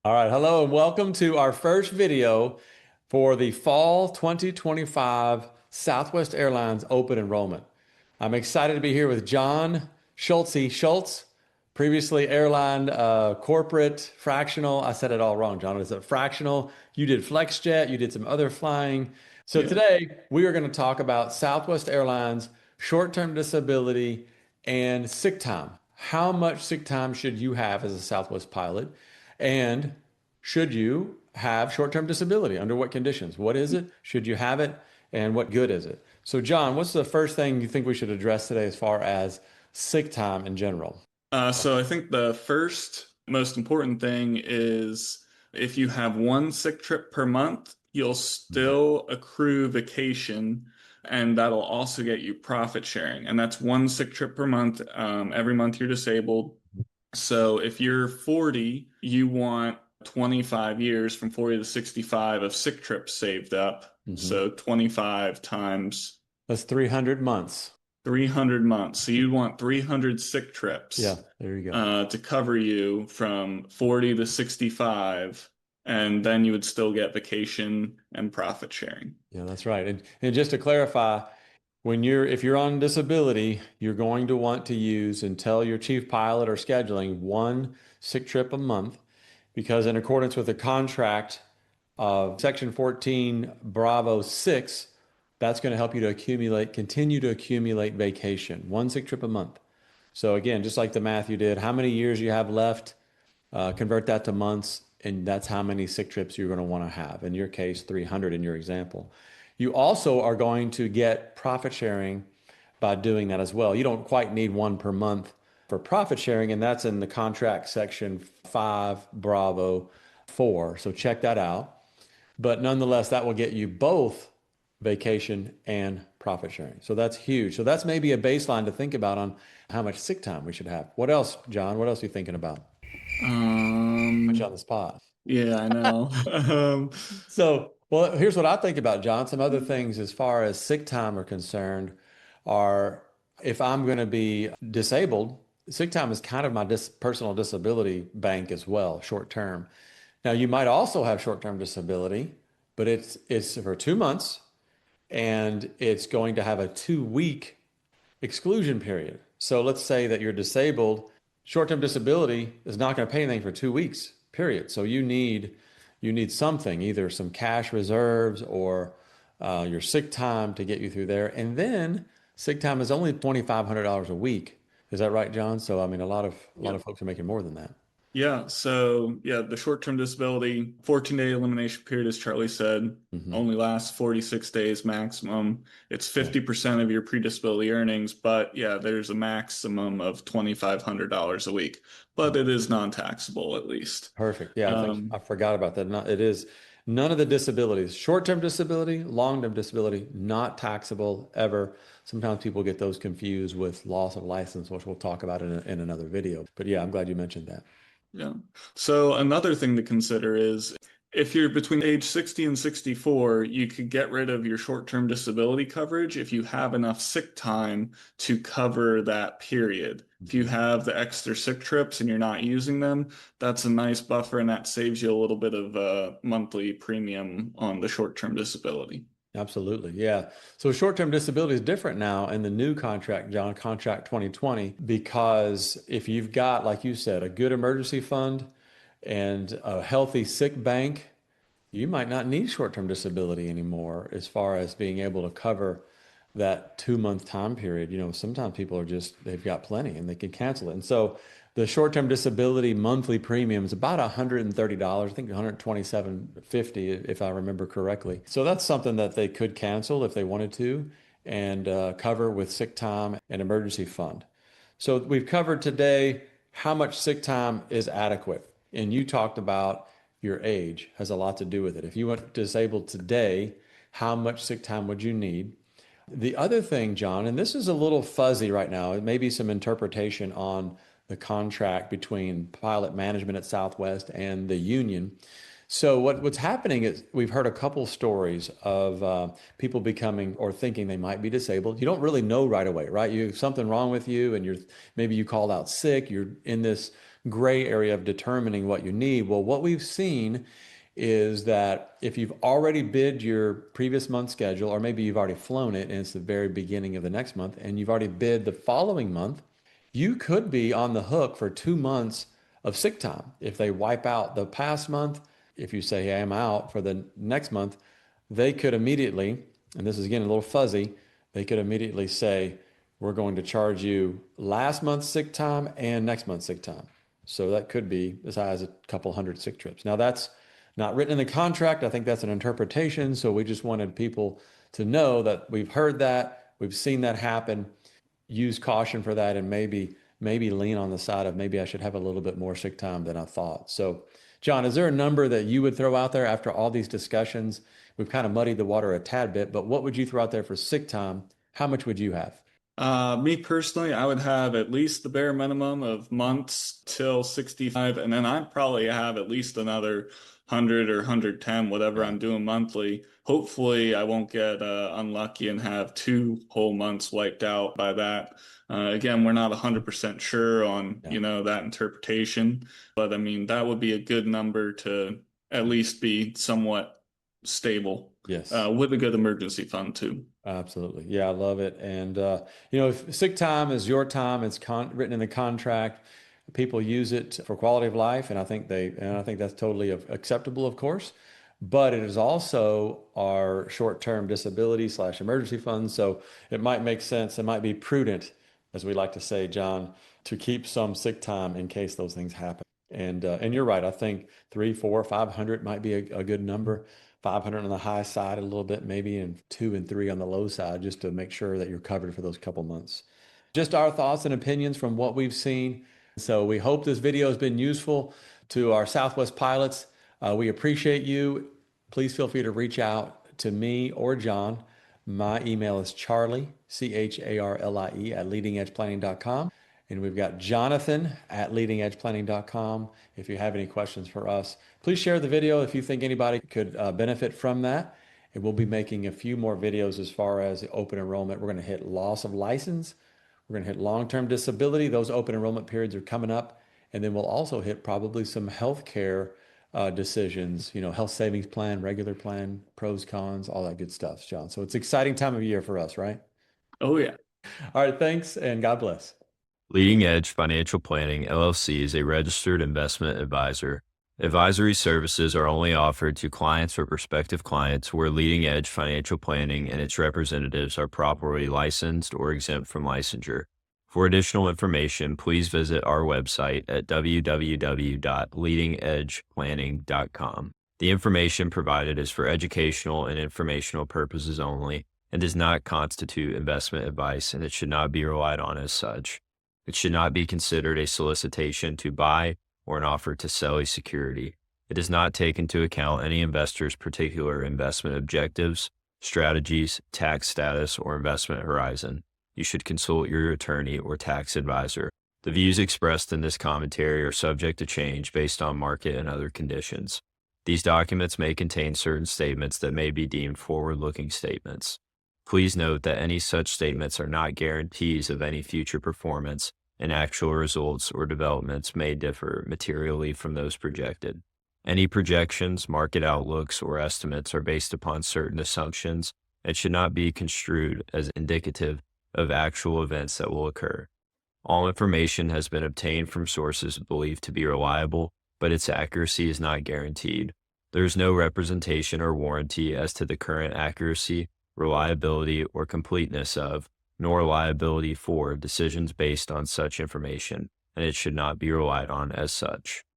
All right, hello and welcome to our first video for the Fall 2025 Southwest Airlines Open Enrollment. I'm excited to be here with John Schultz, previously airline corporate fractional. I said it all wrong, John. Is it fractional? You did FlexJet, you did some other flying. So Yeah. today we are going to talk about Southwest Airlines short-term disability and sick time. How much sick time should you have as a Southwest pilot? And should you have short-term disability? Under what conditions? What is it? Should you have it? And what good is it? So, John, what's the first thing you think we should address today as far as sick time in general? So I think the first most important thing is if you have one sick trip per month, you'll still accrue vacation, and that'll also get you profit sharing. And that's one sick trip per month. Every month you're disabled. So if you're 40, you want 25 years from 40 to 65 of sick trips saved up. Mm-hmm. So 25 times That's 300 months. 300 months. So you'd want 300 sick Yeah, trips there you go. to cover you from 40 to 65, and then you would still get vacation and profit sharing. Yeah, that's right. And just to clarify, if you're on disability, you're going to want to use and tell your chief pilot or scheduling one sick trip a month, because in accordance with the contract of Section 14 Bravo 6, that's going to help you to continue to accumulate vacation, one sick trip a month. So again, just like the math you did, how many years you have left, convert that to months, and that's how many sick trips you're going to want to have. In your case, 300 in your example. You also are going to get profit sharing by doing that as well. You don't quite need one per month for profit sharing, and that's in the contract section 5 Bravo 4. So check that out. But nonetheless, that will get you both vacation and profit sharing. So that's huge. So that's maybe a baseline to think about on how much sick time we should have. What else, John? What else are you thinking about? Put you on Um, the spot. yeah, I know. So, well, here's what I think about, John. Some other things as far as sick time are concerned are, if I'm going to be disabled, sick time is kind of my personal disability bank as well, short term. Now, you might also have short-term disability, but it's for 2 months, and it's going to have a 2-week exclusion period. So let's say that you're disabled, short-term disability is not going to pay anything for 2 weeks, period. So you need something, either some cash reserves or your sick time to get you through there. And then sick time is only $2,500 a week. Is that right, John? So I mean, a lot of Yep. folks are making more than that. Yeah, so yeah, the short-term disability 14-day elimination period, as Charlie said, Hmm. only lasts 46 days maximum. It's Yeah. 50% of your pre-disability earnings, but yeah, there's a maximum of $2,500 a week, but it is non-taxable at least. Perfect. Yeah, I think Um, I forgot about that. It is none of the disabilities, short-term disability, long-term disability, not taxable ever. Sometimes people get those confused with loss of license, which we'll talk about in another video. But yeah, I'm glad you mentioned that. Yeah. So another thing to consider is if you're between age 60 and 64, you could get rid of your short-term disability coverage if you have enough sick time to cover that period. If you Mhm. have the extra sick trips and you're not using them, that's a nice buffer and that saves you a little bit of a monthly premium on the short-term disability. Absolutely. Yeah. So short-term disability is different now in the new contract, John, contract 2020, because if you've got, like you said, a good emergency fund and a healthy sick bank, you might not need short-term disability anymore as far as being able to cover that 2-month time period. Sometimes people they've got plenty and they can cancel it. And so the short-term disability monthly premium is about $130. I think 127.50 if I remember correctly. So that's something that they could cancel if they wanted to and cover with sick time and emergency fund. So we've covered today how much sick time is adequate. And you talked about your age has a lot to do with it. If you went disabled today, how much sick time would you need? The other thing, John, and this is a little fuzzy right now, it may be some interpretation on the contract between pilot management at Southwest and the union. So what's happening is we've heard a couple stories of people becoming or thinking they might be disabled. You don't really know right away, right? You have something wrong with you, and maybe you called out sick. You're in this gray area of determining what you need. Well, what we've seen is that if you've already bid your previous month's schedule, or maybe you've already flown it and it's the very beginning of the next month, and you've already bid the following month, you could be on the hook for 2 months of sick time. If they wipe out the past month, if you say, hey, I'm out for the next month, they could immediately, and this is again a little fuzzy, they could immediately say, we're going to charge you last month's sick time and next month's sick time. So that could be as high as a couple hundred sick trips. Now, that's not written in the contract. I think that's an interpretation. So we just wanted people to know that we've heard that, we've seen that happen. Use caution for that, and maybe lean on the side of maybe I should have a little bit more sick time than I thought. So, John, is there a number that you would throw out there after all these discussions? We've kind of muddied the water a tad bit, but what would you throw out there for sick time? How much would you have? Me personally, I would have at least the bare minimum of months till 65, and then I'd probably have at least another 100 or 110, whatever I'm doing monthly. Hopefully, I won't get unlucky and have 2 whole months wiped out by that. Again, we're not 100% sure on, that interpretation, but I mean, that would be a good number to at least be somewhat stable. Yes. With a good emergency fund too. Absolutely. Yeah, I love it. And, if sick time is your time, it's written in the contract. People use it for quality of life, and I think that's totally acceptable, of course. But it is also our short-term disability / emergency fund. So it might make sense. It might be prudent, as we like to say, John, to keep some sick time in case those things happen. And you're right. I think 300, 400, 500 might be a good number. 500 on the high side a little bit, maybe, and 2 and 3 on the low side, just to make sure that you're covered for those couple months. Just our thoughts and opinions from what we've seen. So we hope this video has been useful to our Southwest pilots. We appreciate you. Please feel free to reach out to me or John. My email is Charlie, CHARLIE, at leadingedgeplanning.com. And we've got Jonathan at leadingedgeplanning.com. If you have any questions for us, please share the video if you think anybody could benefit from that. And we'll be making a few more videos as far as the open enrollment. We're going to hit loss of license. We're going to hit long-term disability. Those open enrollment periods are coming up. And then we'll also hit probably some healthcare decisions, health savings plan, regular plan, pros, cons, all that good stuff, John. So it's an exciting time of year for us, right? Oh, yeah. All right. Thanks, and God bless. Leading Edge Financial Planning, LLC is a registered investment advisor. Advisory services are only offered to clients or prospective clients where Leading Edge Financial Planning and its representatives are properly licensed or exempt from licensure. For additional information, please visit our website at www.leadingedgeplanning.com. The information provided is for educational and informational purposes only and does not constitute investment advice, and it should not be relied on as such. It should not be considered a solicitation to buy or an offer to sell a security. It does not take into account any investor's particular investment objectives, strategies, tax status, or investment horizon. You should consult your attorney or tax advisor. The views expressed in this commentary are subject to change based on market and other conditions. These documents may contain certain statements that may be deemed forward-looking statements. Please note that any such statements are not guarantees of any future performance, and actual results or developments may differ materially from those projected. Any projections, market outlooks, or estimates are based upon certain assumptions and should not be construed as indicative of actual events that will occur. All information has been obtained from sources believed to be reliable, but its accuracy is not guaranteed. There is no representation or warranty as to the current accuracy, reliability, or completeness of, nor liability for, decisions based on such information, and it should not be relied on as such.